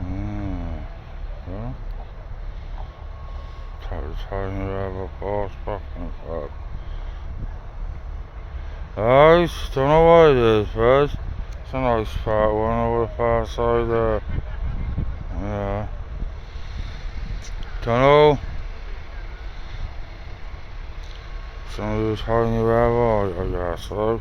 Mm. Yeah. Tiny rabbit balls fucking up. Guys, don't know what it is, bud. It's a nice fat one over the far side there. Yeah. Don't know. Some of those tiny rabbit, I guess, like.